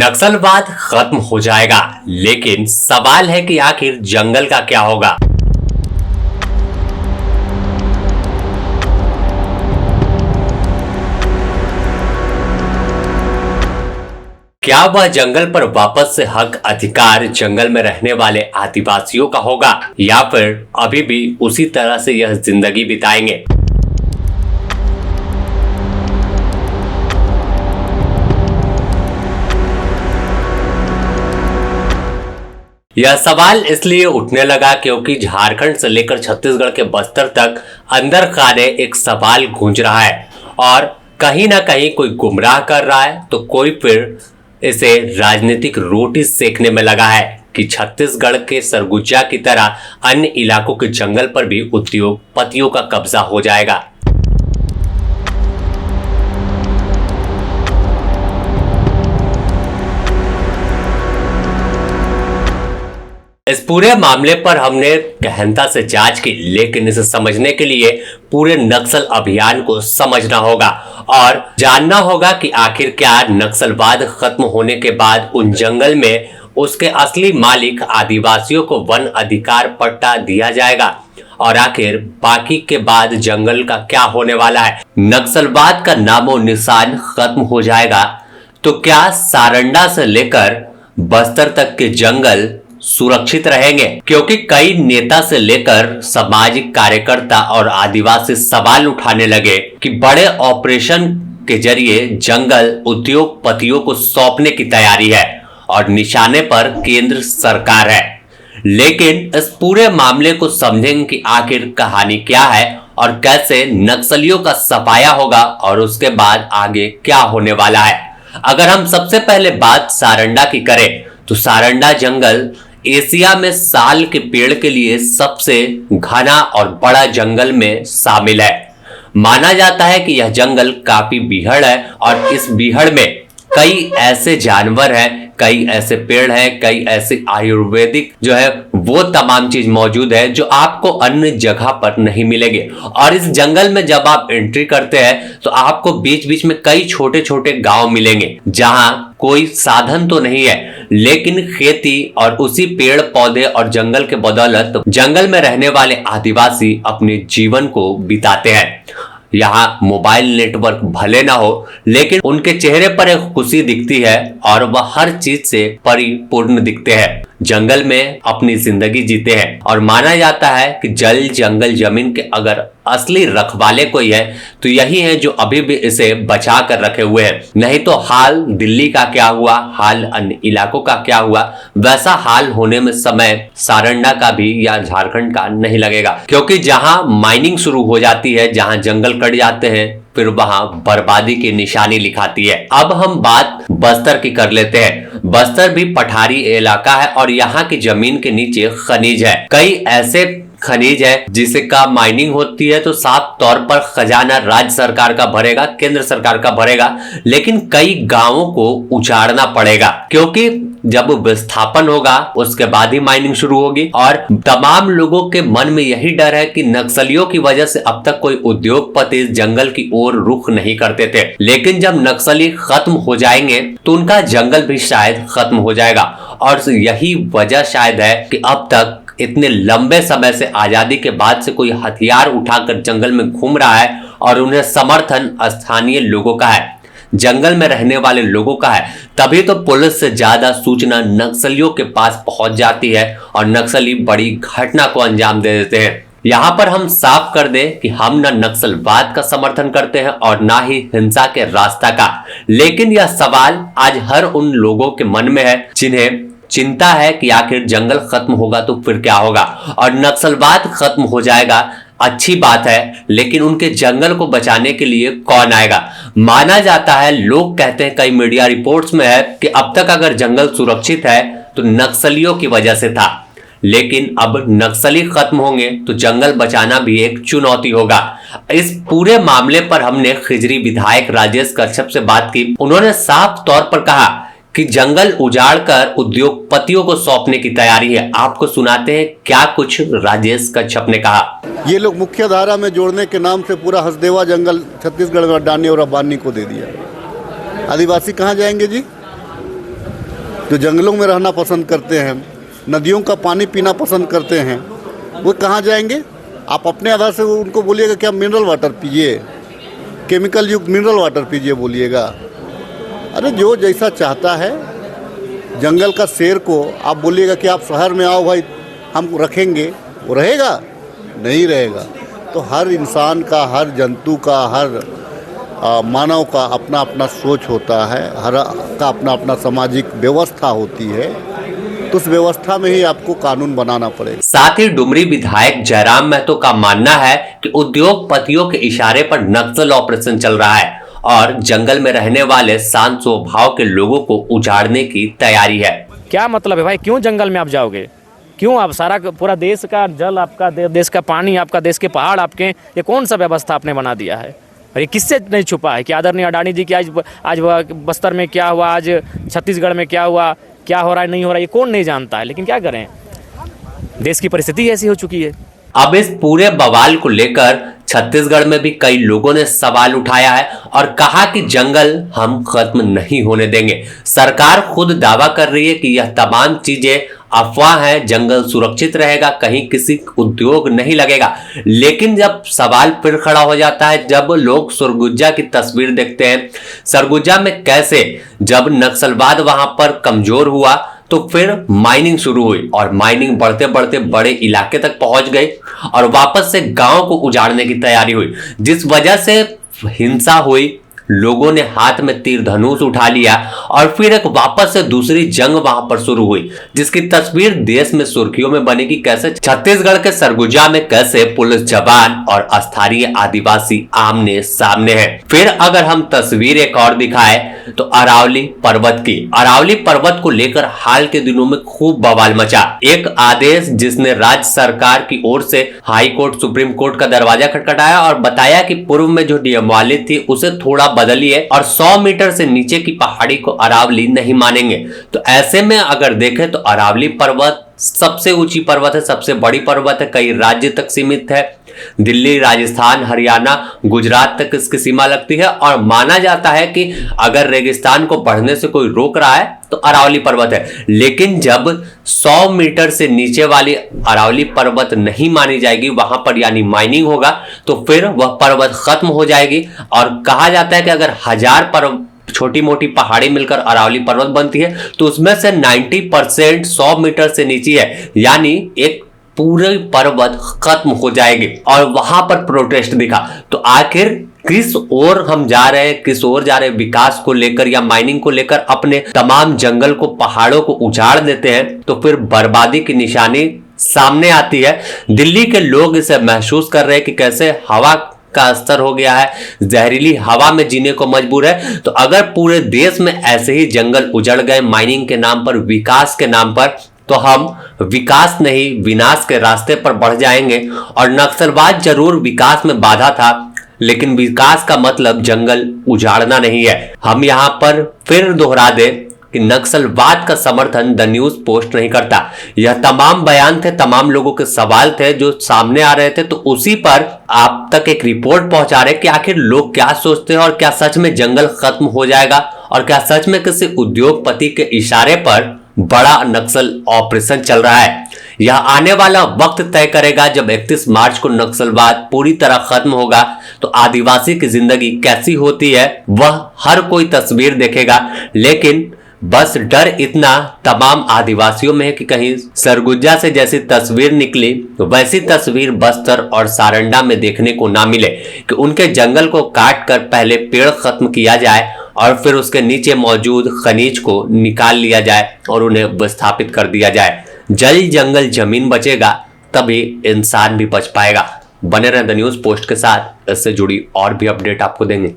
नक्सलवाद खत्म हो जाएगा, लेकिन सवाल है कि आखिर जंगल का क्या होगा। क्या वह जंगल पर वापस से हक अधिकार जंगल में रहने वाले आदिवासियों का होगा, या फिर अभी भी उसी तरह से यह जिंदगी बिताएंगे। यह सवाल इसलिए उठने लगा क्योंकि झारखंड से लेकर छत्तीसगढ़ के बस्तर तक अंदर खाने एक सवाल गूंज रहा है और कहीं ना कहीं कोई गुमराह कर रहा है तो कोई फिर इसे राजनीतिक रोटी सेकने में लगा है कि छत्तीसगढ़ के सरगुजा की तरह अन्य इलाकों के जंगल पर भी उद्योगपतियों का कब्जा हो जाएगा। इस पूरे मामले पर हमने गहनता से जांच की, लेकिन इसे समझने के लिए पूरे नक्सल अभियान को समझना होगा और जानना होगा कि आखिर क्या नक्सलवाद खत्म होने के बाद उन जंगल में उसके असली मालिक आदिवासियों को वन अधिकार पट्टा दिया जाएगा और आखिर बाकी के बाद जंगल का क्या होने वाला है। नक्सलवाद का नामो निशान खत्म हो जाएगा तो क्या सारंडा से लेकर बस्तर तक के जंगल सुरक्षित रहेंगे? क्योंकि कई नेता से लेकर सामाजिक कार्यकर्ता और आदिवासी सवाल उठाने लगे कि बड़े ऑपरेशन के जरिए जंगल उद्योगपतियों को सौंपने की तैयारी है और निशाने पर केंद्र सरकार है। लेकिन इस पूरे मामले को समझेंगे कि आखिर कहानी क्या है और कैसे नक्सलियों का सफाया होगा और उसके बाद आगे क्या होने वाला है। अगर हम सबसे पहले बात सारंडा की करें तो सारंडा जंगल एशिया में साल के पेड़ के लिए सबसे घना और बड़ा जंगल में शामिल है। माना जाता है कि यह जंगल काफी बीहड़ है और इस बीहड़ में कई ऐसे जानवर हैं, कई ऐसे पेड़ हैं, कई ऐसे आयुर्वेदिक जो है वो तमाम चीज मौजूद है जो आपको अन्य जगह पर नहीं मिलेंगे। और इस जंगल में जब आप एंट्री करते हैं तो आपको बीच बीच में कई छोटे छोटे गांव मिलेंगे जहां कोई साधन तो नहीं है, लेकिन खेती और उसी पेड़ पौधे और जंगल के बदौलत जंगल में रहने वाले आदिवासी अपने जीवन को बिताते हैं। यहाँ मोबाइल नेटवर्क भले ना हो, लेकिन उनके चेहरे पर एक खुशी दिखती है और वह हर चीज से परिपूर्ण दिखते हैं। जंगल में अपनी जिंदगी जीते हैं और माना जाता है कि जल जंगल जमीन के अगर असली रखवाले कोई है तो यही है जो अभी भी इसे बचा कर रखे हुए हैं। नहीं तो हाल दिल्ली का क्या हुआ, हाल अन्य इलाकों का क्या हुआ, वैसा हाल होने में समय सारंडा का भी या झारखंड का नहीं लगेगा। क्योंकि जहां माइनिंग शुरू हो जाती है, जहां जंगल कट जाते हैं, फिर वहां बर्बादी की निशानी लिखाती है। अब हम बात बस्तर की कर लेते हैं। बस्तर भी पठारी इलाका है और यहाँ की जमीन के नीचे खनिज है। कई ऐसे खनिज है जिसे का माइनिंग होती है तो साफ तौर पर खजाना राज्य सरकार का भरेगा, केंद्र सरकार का भरेगा, लेकिन कई गांवों को उजाड़ना पड़ेगा क्योंकि जब विस्थापन होगा उसके बाद ही माइनिंग शुरू होगी। और तमाम लोगों के मन में यही डर है कि नक्सलियों की वजह से अब तक कोई उद्योगपति इस जंगल की ओर रुख नहीं करते थे, लेकिन जब नक्सली खत्म हो जाएंगे तो उनका जंगल भी शायद खत्म हो जाएगा। और यही वजह शायद है कि अब तक इतने लंबे समय से आजादी के बाद से कोई हथियार उठाकर जंगल में घूम रहा है और उन्हें समर्थन स्थानीय लोगों का है, जंगल में रहने वाले लोगों का है। तभी तो पुलिस से ज्यादा सूचना नक्सलियों के पास पहुंच जाती है और नक्सली बड़ी घटना को अंजाम दे देते हैं। यहाँ पर हम साफ कर दें कि हम न नक्सलवाद का समर्थन करते हैं और ना ही हिंसा के रास्ता का, लेकिन यह सवाल आज हर उन लोगों के मन में है जिन्हें चिंता है कि आखिर जंगल खत्म होगा तो फिर क्या होगा और नक्सलवाद खत्म हो जाएगा, अच्छी बात है, लेकिन उनके जंगल को बचाने के लिए कौन आएगा। माना जाता है, लोग कहते हैं, कई मीडिया रिपोर्ट्स में है कि अब तक अगर जंगल सुरक्षित है तो नक्सलियों की वजह से था, लेकिन अब नक्सली खत्म होंगे तो जंगल बचाना भी एक चुनौती होगा। इस पूरे मामले पर हमने खिजरी विधायक राजेश कश्यप से बात की। उन्होंने साफ तौर पर कहा कि जंगल उजाड़कर उद्योगपतियों को सौंपने की तैयारी है। आपको सुनाते हैं क्या कुछ राजेश कश्यप ने कहा। ये लोग मुख्य धारा में जोड़ने के नाम से पूरा हसदेवा जंगल छत्तीसगढ़ में डानी और अबानी को दे दिया। आदिवासी कहाँ जाएंगे जी? जो जंगलों में रहना पसंद करते हैं, नदियों का पानी पीना पसंद करते हैं, वो कहाँ जाएंगे? आप अपने आधार से उनको बोलिएगा कि आप मिनरल वाटर पीजिए, केमिकल युक्त मिनरल वाटर पीजिए बोलिएगा। अरे जो जैसा चाहता है, जंगल का शेर को आप बोलिएगा कि आप शहर में आओ भाई हम रखेंगे, वो रहेगा? नहीं रहेगा। तो हर इंसान का, हर जंतु का, हर मानव का अपना अपना सोच होता है, हर का अपना अपना सामाजिक व्यवस्था होती है, तो उस व्यवस्था में ही आपको कानून बनाना पड़ेगा। साथ ही डुमरी विधायक जयराम महतो का मानना है कि उद्योगपतियों के इशारे पर नक्सल ऑपरेशन चल रहा है और जंगल में रहने वाले शांत स्वभाव के लोगों को उजाड़ने की तैयारी है। क्या मतलब है भाई, क्यों जंगल में आप जाओगे? क्यों? आप सारा पूरा देश का जल आपका, देश का पानी आपका, देश के पहाड़ आपके, ये कौन सा व्यवस्था आपने बना दिया है? और ये किससे नहीं छुपा है कि आदरणीय अडानी जी की आज बस्तर में क्या हुआ, आज छत्तीसगढ़ में क्या हुआ, क्या हो रहा है, नहीं हो रहा है, ये कौन नहीं जानता है। लेकिन क्या करें, देश की परिस्थिति ऐसी हो चुकी है। अब इस पूरे बवाल को लेकर छत्तीसगढ़ में भी कई लोगों ने सवाल उठाया है और कहा कि जंगल हम खत्म नहीं होने देंगे। सरकार खुद दावा कर रही है कि यह तमाम चीजें अफवाह है, जंगल सुरक्षित रहेगा, कहीं किसी उद्योग नहीं लगेगा। लेकिन जब सवाल फिर खड़ा हो जाता है, जब लोग सरगुजा की तस्वीर देखते हैं, सरगुजा में कैसे जब नक्सलवाद वहां पर कमजोर हुआ तो फिर माइनिंग शुरू हुई और माइनिंग बढ़ते बढ़ते बड़े इलाके तक पहुंच गई और वापस से गांव को उजाड़ने की तैयारी हुई, जिस वजह से हिंसा हुई। लोगों ने हाथ में तीर धनुष उठा लिया और फिर एक वापस से दूसरी जंग वहां पर शुरू हुई, जिसकी तस्वीर देश में सुर्खियों में बनी कि कैसे छत्तीसगढ़ के सरगुजा में कैसे पुलिस जवान और स्थानीय आदिवासी आमने सामने हैं। फिर अगर हम तस्वीर एक और दिखाए तो अरावली पर्वत की, अरावली पर्वत को लेकर हाल के दिनों में खूब बवाल मचा। एक आदेश जिसने राज्य सरकार की ओर से हाई कोर्ट, सुप्रीम कोर्ट का दरवाजा खटखटाया और बताया कि पूर्व में जो नियमावली थी उसे थोड़ा बदलिए और 100 मीटर से नीचे की पहाड़ी को अरावली नहीं मानेंगे। तो ऐसे में अगर देखें तो अरावली पर्वत सबसे ऊंची पर्वत है, सबसे बड़ी पर्वत है, कई राज्य तक सीमित है, दिल्ली, राजस्थान, हरियाणा, गुजरात तक इसकी सीमा लगती है और माना जाता है कि अगर रेगिस्तान को बढ़ने से कोई रोक रहा है तो अरावली पर्वत है। लेकिन जब 100 मीटर से नीचे वाली अरावली पर्वत नहीं मानी जाएगी, वहां पर यानी माइनिंग होगा, तो फिर वह पर्वत खत्म हो जाएगी। और कहा जाता है कि अगर 1000 छोटी मोटी पहाड़ी मिलकर अरावली पर्वत बनती है तो उसमें से 90% 100 मीटर से नीचे है, यानी एक पूरे पर्वत खत्म हो जाएगी। और वहां पर प्रोटेस्ट दिखा। तो आखिर किस ओर हम जा रहे हैं, किस ओर जा रहे हैं? विकास को लेकर या माइनिंग को लेकर अपने तमाम जंगल को, पहाड़ों को उजाड़ देते हैं तो फिर बर्बादी की निशानी सामने आती है। दिल्ली के लोग इसे महसूस कर रहे हैं कि कैसे हवा का स्तर हो गया है, जहरीली हवा में जीने को मजबूर है। तो अगर पूरे देश में ऐसे ही जंगल उजड़ गए माइनिंग के नाम पर, विकास के नाम पर, तो हम विकास नहीं विनाश के रास्ते पर बढ़ जाएंगे। और नक्सलवाद जरूर विकास में बाधा था, लेकिन विकास का मतलब जंगल उजाड़ना नहीं है। हम यहां पर फिर दोहरा दें कि नक्सलवाद का समर्थन द न्यूज पोस्ट नहीं करता। यह तमाम बयान थे, तमाम लोगों के सवाल थे जो सामने आ रहे थे, तो उसी पर आप तक एक रिपोर्ट पहुंचा रहे कि आखिर लोग क्या सोचते हैं और क्या सच में जंगल खत्म हो जाएगा और क्या सच में किसी उद्योगपति के इशारे पर बड़ा नक्सल ऑपरेशन चल रहा है। यह आने वाला वक्त तय करेगा। जब 31 मार्च को नक्सलवाद पूरी तरह खत्म होगा तो आदिवासी की जिंदगी कैसी होती है वह हर कोई तस्वीर देखेगा। लेकिन बस डर इतना तमाम आदिवासियों में है कि कहीं सरगुजा से जैसी तस्वीर निकली वैसी तस्वीर बस्तर और सारंडा में देखने को ना मिले, कि उनके जंगल को काट कर पहले पेड़ खत्म किया जाए और फिर उसके नीचे मौजूद खनिज को निकाल लिया जाए और उन्हें विस्थापित कर दिया जाए। जल जंगल जमीन बचेगा तभी इंसान भी बच पाएगा। बने रहें द न्यूज पोस्ट के साथ, इससे जुड़ी और भी अपडेट आपको देंगे।